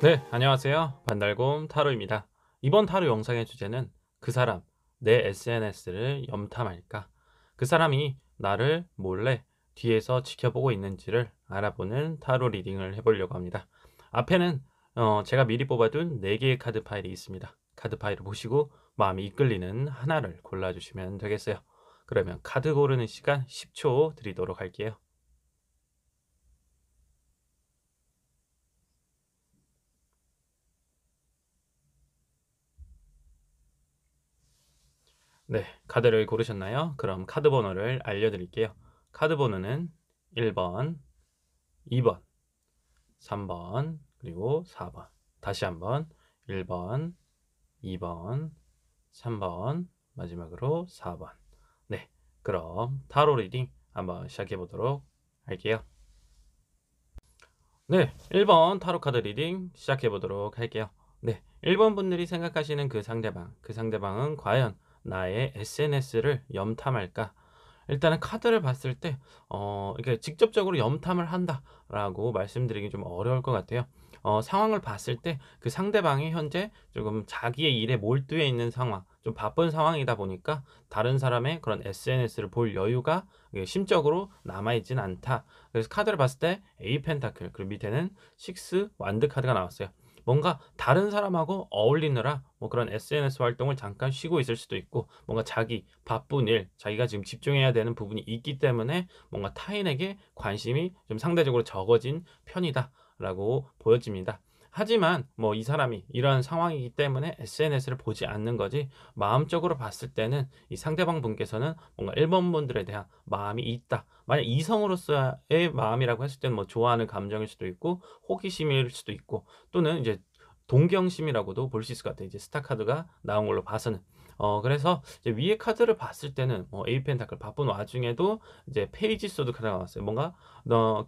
네, 안녕하세요. 반달곰 타로입니다. 이번 타로 영상의 주제는 그 사람, 내 SNS를 염탐할까? 그 사람이 나를 몰래 뒤에서 지켜보고 있는지를 알아보는 타로 리딩을 해보려고 합니다. 앞에는 제가 미리 뽑아둔 4개의 카드 파일이 있습니다. 카드 파일을 보시고 마음이 이끌리는 하나를 골라주시면 되겠어요. 그러면 카드 고르는 시간 10초 드리도록 할게요. 네, 카드를 고르셨나요? 그럼 카드 번호를 알려드릴게요. 카드 번호는 1번, 2번, 3번, 그리고 4번. 다시 한번 1번, 2번, 3번, 마지막으로 4번. 네, 그럼 타로 리딩 한번 시작해 보도록 할게요. 네, 1번 타로 카드 리딩 시작해 보도록 할게요. 네, 1번 분들이 생각하시는 그 상대방은 과연 나의 SNS를 염탐할까? 일단은 카드를 봤을 때 이렇게 직접적으로 염탐을 한다라고 말씀드리기 좀 어려울 것 같아요. 상황을 봤을 때 그 상대방이 현재 조금 자기의 일에 몰두해 있는 상황, 좀 바쁜 상황이다 보니까 다른 사람의 그런 SNS를 볼 여유가 심적으로 남아있진 않다. 그래서 카드를 봤을 때 A 펜타클, 그리고 밑에는 6 완드 카드가 나왔어요. 뭔가 다른 사람하고 어울리느라 뭐 그런 SNS 활동을 잠깐 쉬고 있을 수도 있고, 뭔가 자기 바쁜 일, 자기가 지금 집중해야 되는 부분이 있기 때문에 뭔가 타인에게 관심이 좀 상대적으로 적어진 편이다 라고 보여집니다. 하지만 뭐 이 사람이 이러한 상황이기 때문에 SNS를 보지 않는 거지, 마음적으로 봤을 때는 이 상대방 분께서는 뭔가 1번 분들에 대한 마음이 있다. 만약 이성으로서의 마음이라고 했을 때는 뭐 좋아하는 감정일 수도 있고, 호기심일 수도 있고, 또는 이제 동경심이라고도 볼 수 있을 것 같아요. 이제 스타 카드가 나온 걸로 봐서는. 그래서 이제 위에 카드를 봤을 때는 에이스 펜타클 바쁜 와중에도 이제 페이지 소드 카드가 나왔어요. 뭔가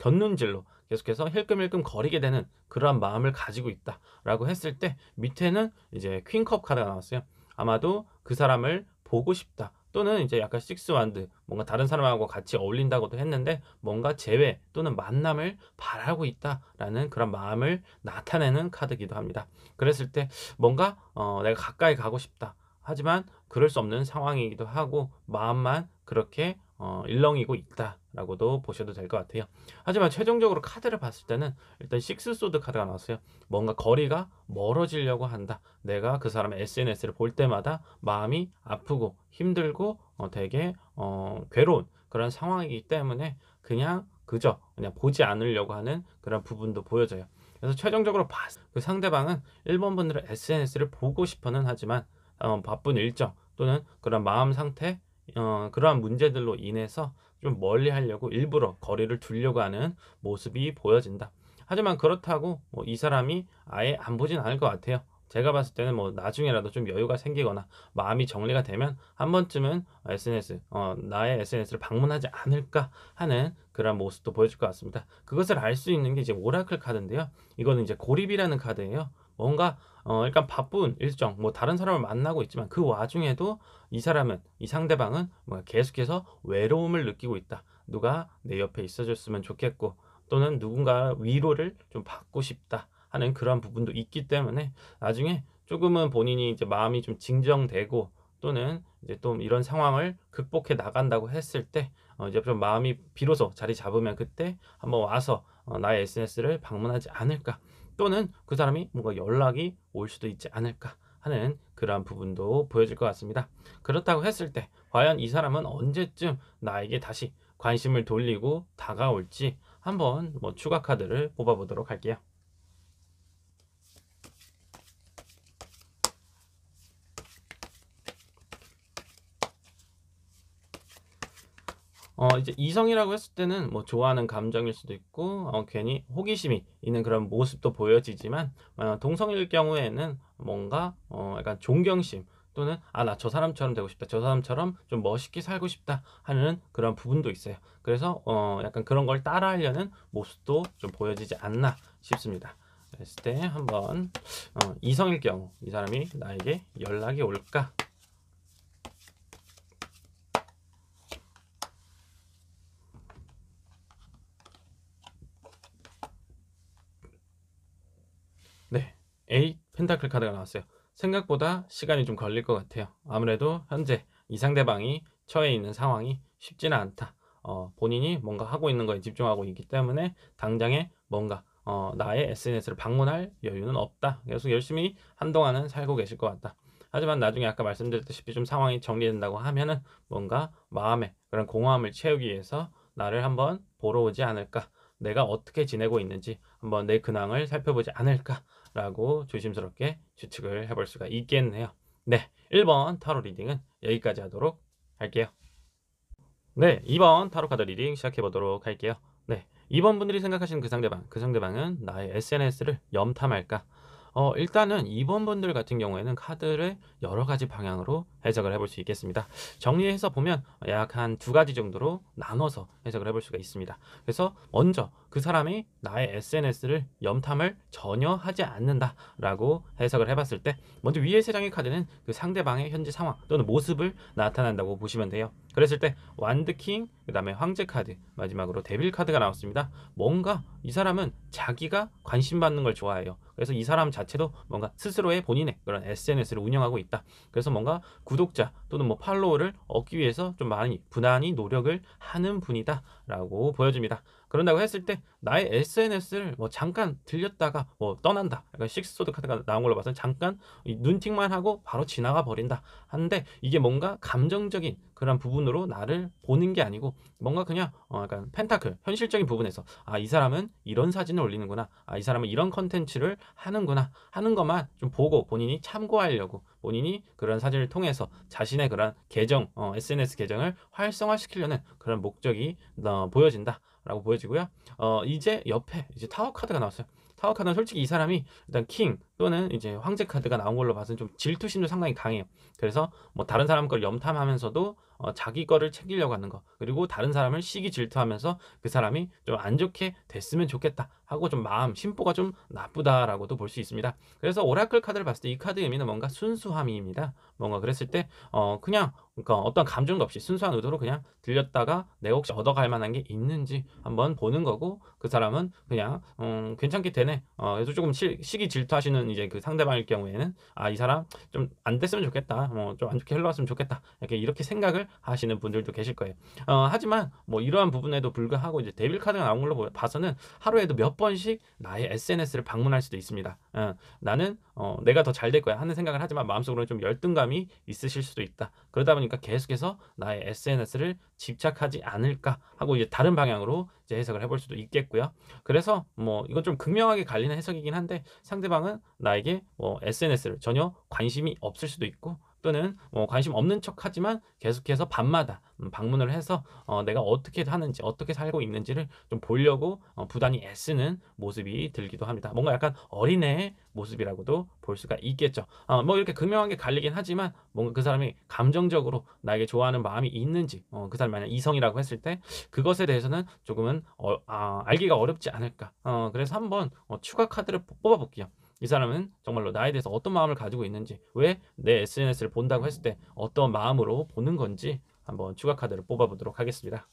곁눈질로 계속해서 힐끔힐끔 거리게 되는 그러한 마음을 가지고 있다라고 했을 때, 밑에는 이제 퀸컵 카드가 나왔어요. 아마도 그 사람을 보고 싶다, 또는 이제 약간 식스 완드, 뭔가 다른 사람하고 같이 어울린다고도 했는데 뭔가 재회 또는 만남을 바라고 있다라는 그런 마음을 나타내는 카드이기도 합니다. 그랬을 때 뭔가 내가 가까이 가고 싶다, 하지만 그럴 수 없는 상황이기도 하고 마음만 그렇게 일렁이고 있다라고도 보셔도 될 것 같아요. 하지만 최종적으로 카드를 봤을 때는 일단 식스 소드 카드가 나왔어요. 뭔가 거리가 멀어지려고 한다. 내가 그 사람의 SNS를 볼 때마다 마음이 아프고 힘들고 되게 괴로운 그런 상황이기 때문에 그냥 보지 않으려고 하는 그런 부분도 보여져요. 그래서 최종적으로 그 상대방은 1번 분들의 SNS를 보고 싶어는 하지만 바쁜 일정 또는 그런 마음 상태, 그러한 문제들로 인해서 좀 멀리 하려고 일부러 거리를 두려고 하는 모습이 보여진다. 하지만 그렇다고 이 사람이 아예 안 보진 않을 것 같아요. 제가 봤을 때는 나중에라도 좀 여유가 생기거나 마음이 정리가 되면 한 번쯤은 나의 SNS를 방문하지 않을까 하는 그런 모습도 보여줄 것 같습니다. 그것을 알 수 있는 게 이제 오라클 카드인데요. 이거는 이제 고립이라는 카드예요. 뭔가 약간 바쁜 일정, 다른 사람을 만나고 있지만 그 와중에도 이 상대방은 뭔가 계속해서 외로움을 느끼고 있다. 누가 내 옆에 있어줬으면 좋겠고, 또는 누군가 위로를 좀 받고 싶다 하는 그런 부분도 있기 때문에 나중에 조금은 본인이 이제 마음이 좀 진정되고, 또는 이제 또 이런 상황을 극복해 나간다고 했을 때 이제 좀 마음이 비로소 자리 잡으면 그때 한번 와서 나의 SNS를 방문하지 않을까, 또는 그 사람이 뭔가 연락이 올 수도 있지 않을까 하는 그러한 부분도 보여질 것 같습니다. 그렇다고 했을 때 과연 이 사람은 언제쯤 나에게 다시 관심을 돌리고 다가올지 한번 추가 카드를 뽑아보도록 할게요. 이제 이성이라고 했을 때는 좋아하는 감정일 수도 있고, 괜히 호기심이 있는 그런 모습도 보여지지만, 동성일 경우에는 뭔가 약간 존경심 또는 나 저 사람처럼 되고 싶다, 저 사람처럼 좀 멋있게 살고 싶다 하는 그런 부분도 있어요. 그래서 약간 그런 걸 따라하려는 모습도 좀 보여지지 않나 싶습니다. 그랬을 때 한번 이성일 경우 이 사람이 나에게 연락이 올까? 네, 에잇 펜타클 카드가 나왔어요. 생각보다 시간이 좀 걸릴 것 같아요. 아무래도 현재 이 상대방이 처해 있는 상황이 쉽지는 않다. 본인이 뭔가 하고 있는 거에 집중하고 있기 때문에 당장에 뭔가 나의 SNS를 방문할 여유는 없다. 계속 열심히 한동안은 살고 계실 것 같다. 하지만 나중에 아까 말씀드렸다시피 좀 상황이 정리된다고 하면은 뭔가 마음에 그런 공허함을 채우기 위해서 나를 한번 보러 오지 않을까, 내가 어떻게 지내고 있는지 한번 내 근황을 살펴보지 않을까라고 조심스럽게 추측을 해볼 수가 있겠네요. 네, 1번 타로 리딩은 여기까지 하도록 할게요. 네, 2번 타로 카드 리딩 시작해 보도록 할게요. 네, 2번 분들이 생각하시는 그 상대방은 나의 SNS를 염탐할까? 일단은 2번 분들 같은 경우에는 카드를 여러 가지 방향으로 해석을 해볼 수 있겠습니다. 정리해서 보면 약 한 두 가지 정도로 나눠서 해석을 해볼 수가 있습니다. 그래서 먼저 그 사람이 나의 SNS를 염탐을 전혀 하지 않는다라고 해석을 해봤을 때, 먼저 위에 세 장의 카드는 그 상대방의 현재 상황 또는 모습을 나타난다고 보시면 돼요. 그랬을 때 완드킹, 그 다음에 황제 카드, 마지막으로 데빌 카드가 나왔습니다. 뭔가 이 사람은 자기가 관심 받는 걸 좋아해요. 그래서 이 사람 자체도 뭔가 스스로의 본인의 그런 SNS를 운영하고 있다. 그래서 뭔가 구독자 또는 팔로워를 얻기 위해서 좀 많이 부단히 노력을 하는 분이다 라고 보여집니다. 그런다고 했을 때 나의 SNS를 잠깐 들렸다가 떠난다, 약간 식스소드 카드가 나온 걸로 봐서 잠깐 눈팅만 하고 바로 지나가 버린다 하는데, 이게 뭔가 감정적인 그런 부분으로 나를 보는 게 아니고 뭔가 그냥 약간 펜타클 현실적인 부분에서 이 사람은 이런 사진을 올리는구나, 이 사람은 이런 컨텐츠를 하는구나 하는 것만 좀 보고 본인이 참고하려고, 본인이 그런 사진을 통해서 자신의 그런 계정, SNS 계정을 활성화시키려는 그런 목적이 보여진다 라고 보여지고요. 이제 옆에 이제 타워 카드가 나왔어요. 타워 카드는 솔직히 이 사람이 일단 킹 또는 이제 황제 카드가 나온 걸로 봐서는 좀 질투심도 상당히 강해요. 그래서 뭐 다른 사람 걸 염탐하면서도 자기 거를 챙기려고 하는 거, 그리고 다른 사람을 시기 질투하면서 그 사람이 좀 안 좋게 됐으면 좋겠다 하고 좀 마음 심보가 좀 나쁘다라고도 볼 수 있습니다. 그래서 오라클 카드를 봤을 때 이 카드의 의미는 뭔가 순수함입니다. 뭔가 그랬을 때 그냥 그러니까 어떤 감정도 없이 순수한 의도로 그냥 들렸다가 내가 혹시 얻어갈 만한 게 있는지 한번 보는 거고, 그 사람은 그냥 괜찮게 되네. 그래서 조금 시기 질투하시는 이제 그 상대방일 경우에는 이 사람 좀 안 됐으면 좋겠다. 좀 안 좋게 흘러갔으면 좋겠다. 이렇게 생각을 하시는 분들도 계실 거예요. 하지만 뭐 이러한 부분에도 불구하고 이제 데빌 카드가 나온 걸로 봐서는 하루에도 몇 번씩 나의 SNS를 방문할 수도 있습니다. 나는 내가 더 잘 될 거야 하는 생각을 하지만 마음속으로는 좀 열등감이 있으실 수도 있다. 그러다 보니까 계속해서 나의 SNS를 집착하지 않을까 하고 이제 다른 방향으로 이제 해석을 해볼 수도 있겠고요. 그래서 뭐 이건 좀 극명하게 갈리는 해석이긴 한데, 상대방은 나에게 뭐 SNS를 전혀 관심이 없을 수도 있고, 또는 뭐 관심 없는 척하지만 계속해서 밤마다 방문을 해서 내가 어떻게 하는지 어떻게 살고 있는지를 좀 보려고 부단히 애쓰는 모습이 들기도 합니다. 뭔가 약간 어린애의 모습이라고도 볼 수가 있겠죠. 뭐 이렇게 극명하게 갈리긴 하지만 뭔가 그 사람이 감정적으로 나에게 좋아하는 마음이 있는지, 그 사람이 만약 이성이라고 했을 때 그것에 대해서는 조금은 알기가 어렵지 않을까. 그래서 한번 추가 카드를 뽑아 볼게요. 이 사람은 정말로 나에 대해서 어떤 마음을 가지고 있는지, 왜 내 SNS를 본다고 했을 때 어떤 마음으로 보는 건지 한번 추가 카드를 뽑아 보도록 하겠습니다.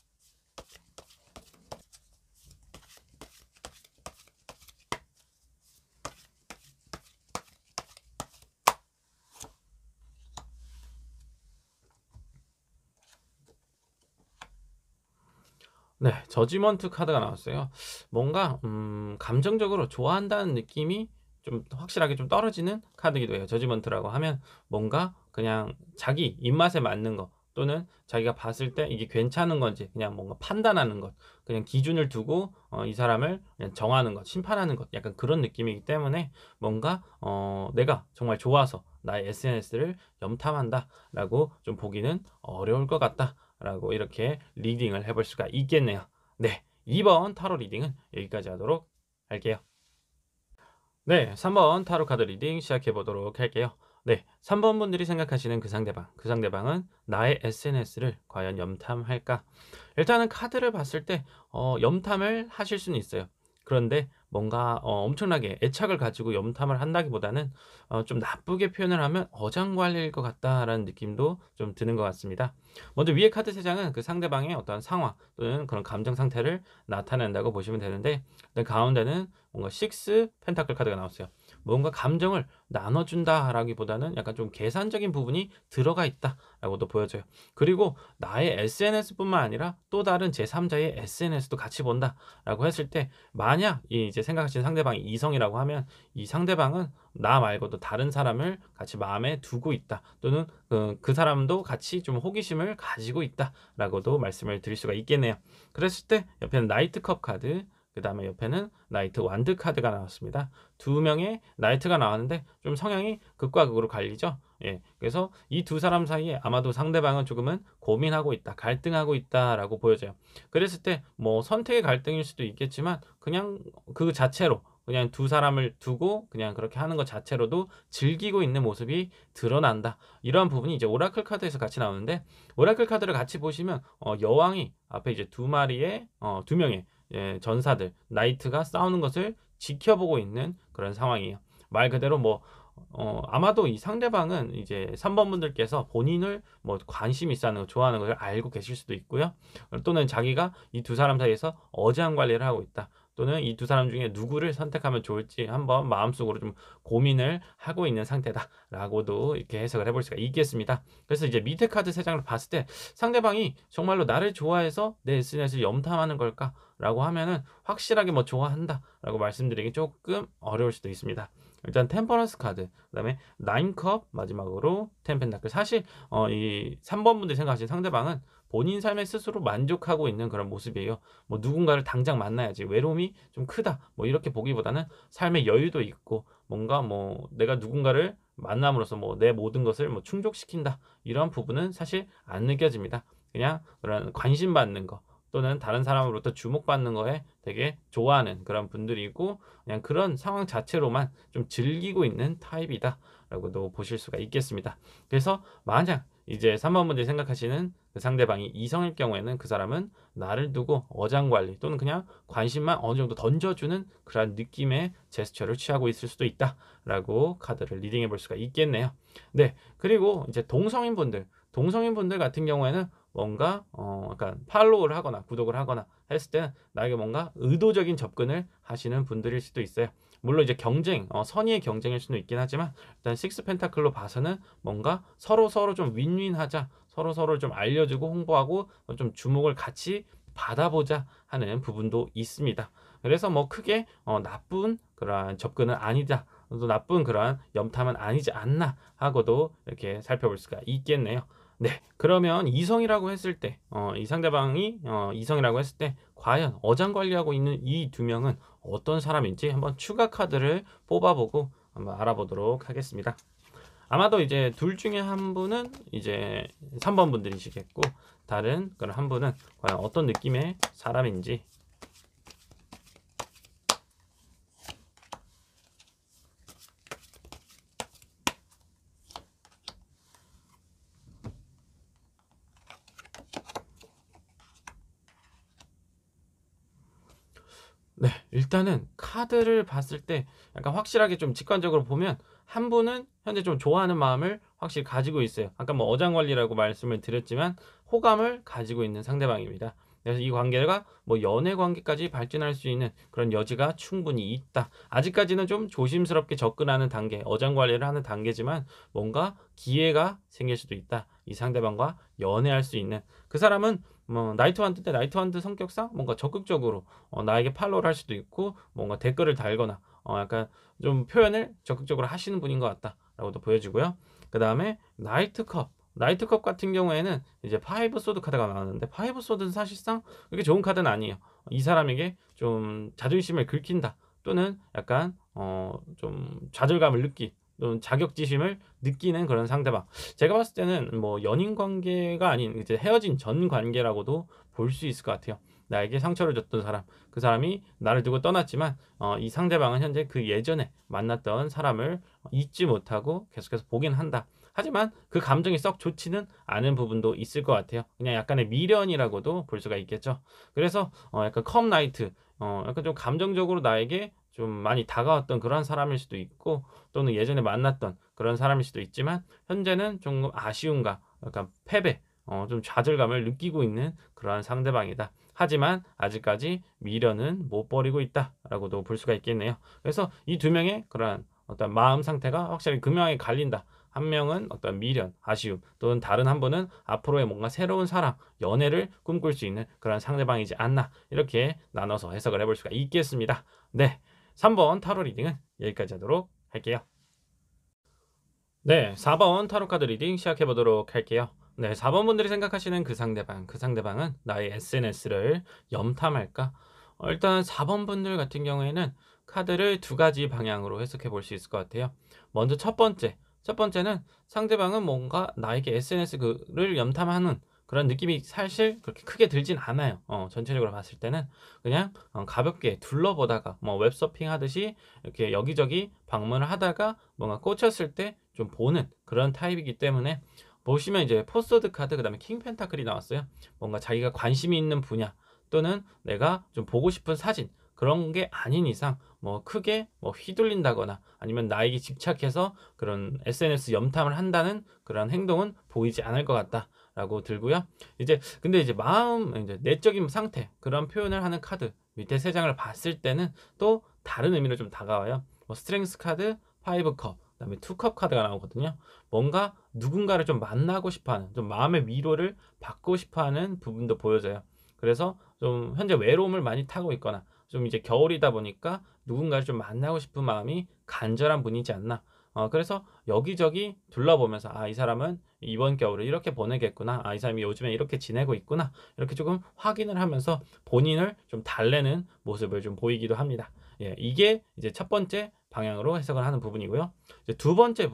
네, 저지먼트 카드가 나왔어요. 뭔가 감정적으로 좋아한다는 느낌이 좀 확실하게 좀 떨어지는 카드이기도 해요. 저지먼트라고 하면 뭔가 그냥 자기 입맛에 맞는 거, 또는 자기가 봤을 때 이게 괜찮은 건지 그냥 뭔가 판단하는 것, 그냥 기준을 두고 이 사람을 그냥 정하는 것, 심판하는 것, 약간 그런 느낌이기 때문에 뭔가 내가 정말 좋아서 나의 SNS를 염탐한다라고 좀 보기는 어려울 것 같다 라고 이렇게 리딩을 해볼 수가 있겠네요. 네, 2번 타로 리딩은 여기까지 하도록 할게요. 네, 3번 타로 카드 리딩 시작해 보도록 할게요. 네, 3번 분들이 생각하시는 그 상대방은 나의 SNS를 과연 염탐할까? 일단은 카드를 봤을 때 염탐을 하실 수는 있어요. 그런데 뭔가 엄청나게 애착을 가지고 염탐을 한다기보다는 좀 나쁘게 표현을 하면 어장관리일 것 같다라는 느낌도 좀 드는 것 같습니다. 먼저 위에 카드 3장은 그 상대방의 어떤 상황 또는 그런 감정 상태를 나타낸다고 보시면 되는데, 일단 가운데는 뭔가 6 펜타클 카드가 나왔어요. 뭔가 감정을 나눠준다라기보다는 약간 좀 계산적인 부분이 들어가 있다라고도 보여져요. 그리고 나의 SNS뿐만 아니라 또 다른 제3자의 SNS도 같이 본다라고 했을 때, 만약 이제 생각하시는 상대방이 이성이라고 하면 이 상대방은 나 말고도 다른 사람을 같이 마음에 두고 있다, 또는 그 사람도 같이 좀 호기심을 가지고 있다라고도 말씀을 드릴 수가 있겠네요. 그랬을 때 옆에는 나이트컵 카드, 그 다음에 옆에는 나이트 완드 카드가 나왔습니다. 두 명의 나이트가 나왔는데 좀 성향이 극과 극으로 갈리죠. 예, 그래서 이 두 사람 사이에 아마도 상대방은 조금은 고민하고 있다, 갈등하고 있다라고 보여져요. 그랬을 때 뭐 선택의 갈등일 수도 있겠지만 그냥 그 자체로 그냥 두 사람을 두고 그냥 그렇게 하는 것 자체로도 즐기고 있는 모습이 드러난다. 이러한 부분이 이제 오라클 카드에서 같이 나오는데, 오라클 카드를 같이 보시면 여왕이 앞에 이제 두 명의 전사들 나이트가 싸우는 것을 지켜보고 있는 그런 상황이에요. 말 그대로 뭐 아마도 이 상대방은 이제 3번 분들께서 본인을 뭐 관심 있어 하는 거, 좋아하는 걸 알고 계실 수도 있고요. 또는 자기가 이 두 사람 사이에서 어장 관리를 하고 있다, 또는 이 두 사람 중에 누구를 선택하면 좋을지 한번 마음속으로 좀 고민을 하고 있는 상태다라고도 이렇게 해석을 해볼 수가 있겠습니다. 그래서 이제 밑에 카드 3장을 봤을 때 상대방이 정말로 나를 좋아해서 내 SNS를 염탐하는 걸까라고 하면은 확실하게 뭐 좋아한다라고 말씀드리기 조금 어려울 수도 있습니다. 일단 템퍼런스 카드, 그다음에 9컵, 마지막으로 10 펜타클. 사실 이 3번 분들이 생각하시는 상대방은 본인 삶에 스스로 만족하고 있는 그런 모습이에요. 뭐 누군가를 당장 만나야지 외로움이 좀 크다, 뭐 이렇게 보기보다는 삶의 여유도 있고 뭔가 뭐 내가 누군가를 만남으로써 뭐 내 모든 것을 뭐 충족시킨다, 이런 부분은 사실 안 느껴집니다. 그냥 그런 관심 받는 거, 또는 다른 사람으로부터 주목받는 거에 되게 좋아하는 그런 분들이고 그냥 그런 상황 자체로만 좀 즐기고 있는 타입이다라고도 보실 수가 있겠습니다. 그래서 만약 이제 3번 분들이 생각하시는 그 상대방이 이성일 경우에는 그 사람은 나를 두고 어장관리 또는 그냥 관심만 어느 정도 던져주는 그런 느낌의 제스처를 취하고 있을 수도 있다라고 카드를 리딩해 볼 수가 있겠네요. 네, 그리고 이제 동성인분들 같은 경우에는 뭔가 약간 팔로우를 하거나 구독을 하거나 했을 때는 나에게 뭔가 의도적인 접근을 하시는 분들일 수도 있어요. 물론 이제 경쟁, 선의의 경쟁일 수는 있긴 하지만 일단 식스 펜타클로 봐서는 뭔가 서로 좀 윈윈하자, 서로 좀 알려주고 홍보하고 좀 주목을 같이 받아보자 하는 부분도 있습니다. 그래서 뭐 크게 나쁜 그러한 접근은 아니다. 또 나쁜 그러한 염탐은 아니지 않나 하고도 이렇게 살펴볼 수가 있겠네요. 네. 그러면 이성이라고 했을 때 이 상대방이 이성이라고 했을 때 과연 어장관리하고 있는 이 두 명은 어떤 사람인지 한번 추가 카드를 뽑아 보고 한번 알아보도록 하겠습니다. 아마도 이제 둘 중에 한 분은 이제 3번 분들이시겠고 다른 그런 한 분은 과연 어떤 느낌의 사람인지. 네. 일단은 카드를 봤을 때 약간 확실하게 좀 직관적으로 보면 한 분은 현재 좀 좋아하는 마음을 확실히 가지고 있어요. 아까 뭐 어장관리라고 말씀을 드렸지만 호감을 가지고 있는 상대방입니다. 그래서 이 관계가 뭐 연애 관계까지 발전할 수 있는 그런 여지가 충분히 있다. 아직까지는 좀 조심스럽게 접근하는 단계, 어장관리를 하는 단계지만 뭔가 기회가 생길 수도 있다. 이 상대방과 연애할 수 있는 그 사람은 뭐 나이트 환드 때 나이트 환드 성격상 뭔가 적극적으로 나에게 팔로우를 할 수도 있고 뭔가 댓글을 달거나 약간 좀 표현을 적극적으로 하시는 분인 것 같다라고도 보여지고요. 그다음에 나이트컵 같은 경우에는 이제 파이브 소드 카드가 나왔는데 파이브 소드는 사실상 그렇게 좋은 카드는 아니에요. 이 사람에게 좀 자존심을 긁힌다 또는 약간 좀 좌절감을 또는 자격지심을 느끼는 그런 상대방. 제가 봤을 때는 뭐 연인 관계가 아닌 이제 헤어진 전 관계라고도 볼 수 있을 것 같아요. 나에게 상처를 줬던 사람, 그 사람이 나를 두고 떠났지만 이 상대방은 현재 그 예전에 만났던 사람을 잊지 못하고 계속해서 보긴 한다. 하지만 그 감정이 썩 좋지는 않은 부분도 있을 것 같아요. 그냥 약간의 미련이라고도 볼 수가 있겠죠. 그래서 약간 컴 나이트, 약간 좀 감정적으로 나에게 좀 많이 다가왔던 그런 사람일 수도 있고 또는 예전에 만났던 그런 사람일 수도 있지만 현재는 좀 아쉬움과 약간 패배, 좀 좌절감을 느끼고 있는 그러한 상대방이다. 하지만 아직까지 미련은 못 버리고 있다라고도 볼 수가 있겠네요. 그래서 이 두 명의 그러한 어떤 마음 상태가 확실히 극명하게 갈린다. 한 명은 어떤 미련, 아쉬움, 또는 다른 한 분은 앞으로의 뭔가 새로운 사랑, 연애를 꿈꿀 수 있는 그런 상대방이지 않나. 이렇게 나눠서 해석을 해볼 수가 있겠습니다. 네. 3번 타로 리딩은 여기까지 하도록 할게요. 네. 4번 타로 카드 리딩 시작해 보도록 할게요. 네. 4번 분들이 생각하시는 그 상대방은 나의 SNS를 염탐할까? 일단 4번 분들 같은 경우에는 카드를 두 가지 방향으로 해석해 볼 수 있을 것 같아요. 먼저 첫 번째는 상대방은 뭔가 나에게 SNS를 염탐하는 그런 느낌이 사실 그렇게 크게 들진 않아요. 전체적으로 봤을 때는 그냥 가볍게 둘러보다가 뭐 웹서핑 하듯이 이렇게 여기저기 방문을 하다가 뭔가 꽂혔을 때 좀 보는 그런 타입이기 때문에 보시면 이제 포스드 카드 그다음에 킹 펜타클이 나왔어요. 뭔가 자기가 관심이 있는 분야 또는 내가 좀 보고 싶은 사진 그런 게 아닌 이상 뭐 크게 뭐 휘둘린다거나 아니면 나에게 집착해서 그런 SNS 염탐을 한다는 그런 행동은 보이지 않을 것 같다라고 들고요. 이제 근데 이제 마음 이제 내적인 상태 그런 표현을 하는 카드 밑에 세 장을 봤을 때는 또 다른 의미로 좀 다가와요. 뭐 스트렝스 카드, 파이브 컵, 그다음에 투 컵 카드가 나오거든요. 뭔가 누군가를 좀 만나고 싶어하는, 좀 마음의 위로를 받고 싶어하는 부분도 보여져요. 그래서 좀 현재 외로움을 많이 타고 있거나 좀 이제 겨울이다 보니까 누군가를 좀 만나고 싶은 마음이 간절한 분이지 않나. 그래서 여기저기 둘러보면서 '아 이 사람은 이번 겨울을 이렇게 보내겠구나. 아 이 사람이 요즘에 이렇게 지내고 있구나.' 이렇게 조금 확인을 하면서 본인을 좀 달래는 모습을 좀 보이기도 합니다. 예, 이게 이제 첫 번째 방향으로 해석을 하는 부분이고요. 이제 두 번째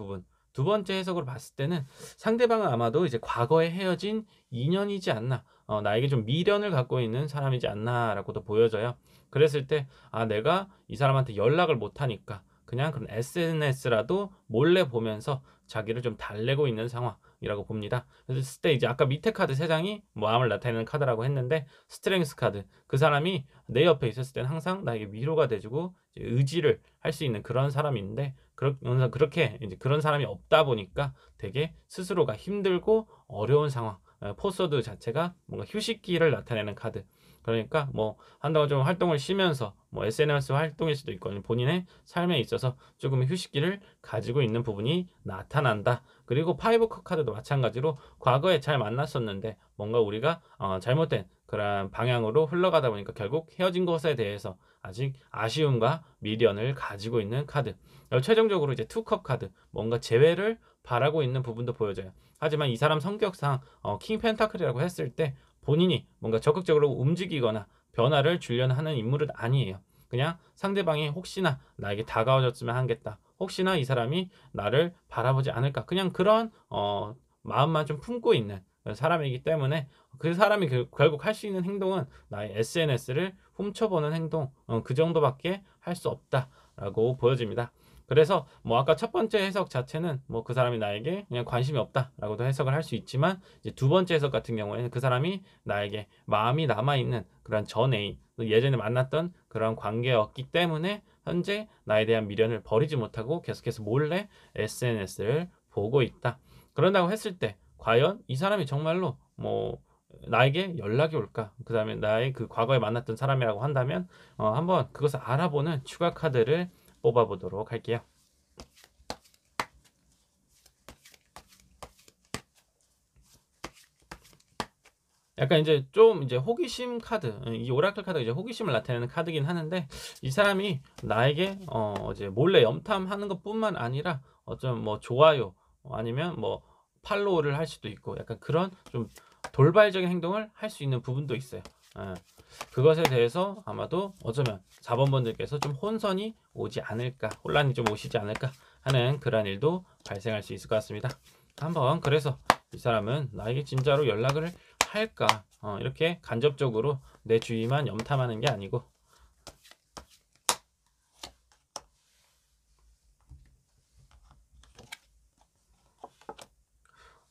해석으로 봤을 때는 상대방은 아마도 이제 과거에 헤어진 인연이지 않나. 나에게 좀 미련을 갖고 있는 사람이지 않나라고도 보여져요. 그랬을 때 내가 이 사람한테 연락을 못 하니까 그냥 그런 SNS라도 몰래 보면서 자기를 좀 달래고 있는 상황이라고 봅니다. 그랬을 때 이제 아까 밑에 카드 3 장이 마음을 나타내는 카드라고 했는데 스트렝스 카드, 그 사람이 내 옆에 있었을 때는 항상 나에게 위로가 돼 주고 이제 의지를 할 수 있는 그런 사람인데, 그렇게 이제 그런 사람이 없다 보니까 되게 스스로가 힘들고 어려운 상황, 포서드 자체가 뭔가 휴식기를 나타내는 카드. 그러니까 뭐 한동안 좀 활동을 쉬면서 뭐 SNS 활동일 수도 있고 아니면 본인의 삶에 있어서 조금의 휴식기를 가지고 있는 부분이 나타난다. 그리고 파이브 컵 카드도 마찬가지로 과거에 잘 만났었는데 뭔가 우리가 잘못된 그런 방향으로 흘러가다 보니까 결국 헤어진 것에 대해서 아직 아쉬움과 미련을 가지고 있는 카드. 최종적으로 이제 투 컵 카드, 뭔가 재회를 바라고 있는 부분도 보여져요. 하지만 이 사람 성격상 킹 펜타클이라고 했을 때 본인이 뭔가 적극적으로 움직이거나 변화를 주려는 하는 인물은 아니에요. 그냥 상대방이 혹시나 나에게 다가와줬으면 하겠다, 혹시나 이 사람이 나를 바라보지 않을까, 그냥 그런 마음만 좀 품고 있는 사람이기 때문에 그 사람이 결국 할 수 있는 행동은 나의 SNS를 훔쳐보는 행동, 그 정도밖에 할 수 없다라고 보여집니다. 그래서 뭐 아까 첫 번째 해석 자체는 뭐 그 사람이 나에게 그냥 관심이 없다라고도 해석을 할 수 있지만, 이제 두 번째 해석 같은 경우에는 그 사람이 나에게 마음이 남아 있는 그런 전 애인, 예전에 만났던 그런 관계였기 때문에 현재 나에 대한 미련을 버리지 못하고 계속해서 몰래 SNS를 보고 있다. 그런다고 했을 때 과연 이 사람이 정말로 뭐 나에게 연락이 올까? 그다음에 나의 그 과거에 만났던 사람이라고 한다면 한번 그것을 알아보는 추가 카드를 뽑아 보도록 할게요. 약간 이제 좀 이제 호기심 카드, 이 오라클 카드가 이제 호기심을 나타내는 카드긴 하는데, 이 사람이 나에게 이제 몰래 염탐하는 것뿐만 아니라 어쩜 뭐 좋아요, 아니면 뭐 팔로우를 할 수도 있고 약간 그런 좀 돌발적인 행동을 할 수 있는 부분도 있어요. 예. 그것에 대해서 아마도 어쩌면 4번 분들께서 좀 혼선이 오지 않을까, 혼란이 좀 오시지 않을까 하는 그런 일도 발생할 수 있을 것 같습니다. 한번 그래서 이 사람은 나에게 진짜로 연락을 할까? 이렇게 간접적으로 내 주위만 염탐하는 게 아니고.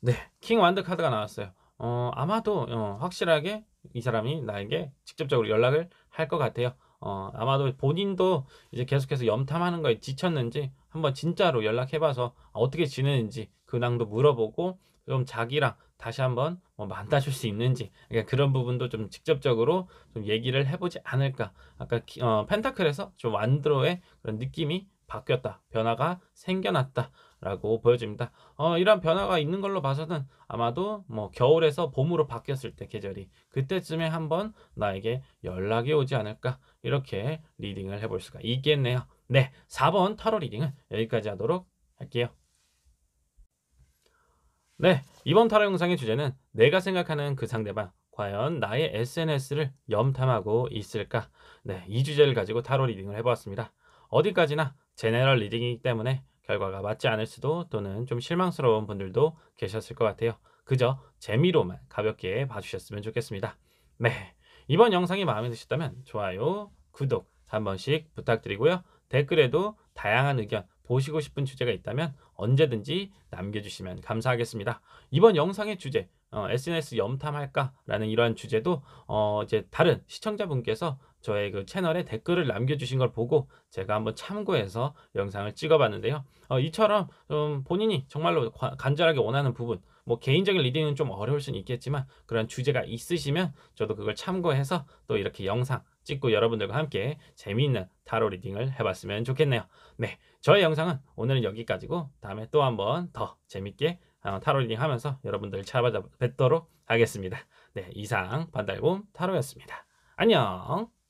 네, 킹 완드 카드가 나왔어요. 아마도 확실하게 이 사람이 나에게 직접적으로 연락을 할 것 같아요. 아마도 본인도 이제 계속해서 염탐하는 거에 지쳤는지 한번 진짜로 연락해 봐서 어떻게 지내는지 근황도 물어보고 좀 자기랑 다시 한번 만나 줄 수 있는지, 그러니까 그런 부분도 좀 직접적으로 좀 얘기를 해 보지 않을까. 아까 펜타클에서 좀 완드로의 그런 느낌이 바뀌었다, 변화가 생겨났다라고 보여집니다. 이런 변화가 있는 걸로 봐서는 아마도 뭐 겨울에서 봄으로 바뀌었을 때 계절이, 그때쯤에 한번 나에게 연락이 오지 않을까, 이렇게 리딩을 해볼 수가 있겠네요. 네, 4번 타로 리딩은 여기까지 하도록 할게요. 네, 이번 타로 영상의 주제는 내가 생각하는 그 상대방 과연 나의 SNS를 염탐하고 있을까? 네, 이 주제를 가지고 타로 리딩을 해보았습니다. 어디까지나 제네럴 리딩이기 때문에 결과가 맞지 않을 수도, 또는 좀 실망스러운 분들도 계셨을 것 같아요. 그저 재미로만 가볍게 봐주셨으면 좋겠습니다. 네, 이번 영상이 마음에 드셨다면 좋아요, 구독 한 번씩 부탁드리고요. 댓글에도 다양한 의견, 보시고 싶은 주제가 있다면 언제든지 남겨주시면 감사하겠습니다. 이번 영상의 주제, SNS 염탐할까라는 이러한 주제도 이제 다른 시청자분께서 저의 그 채널에 댓글을 남겨주신 걸 보고 제가 한번 참고해서 영상을 찍어봤는데요. 이처럼 좀 본인이 정말로 간절하게 원하는 부분, 뭐 개인적인 리딩은 좀 어려울 수는 있겠지만 그런 주제가 있으시면 저도 그걸 참고해서 또 이렇게 영상 찍고 여러분들과 함께 재미있는 타로 리딩을 해봤으면 좋겠네요. 네, 저의 영상은 오늘은 여기까지고 다음에 또 한번 더 재밌게 타로 리딩 하면서 여러분들 찾아뵙도록 하겠습니다. 네, 이상 반달곰 타로였습니다. 안녕.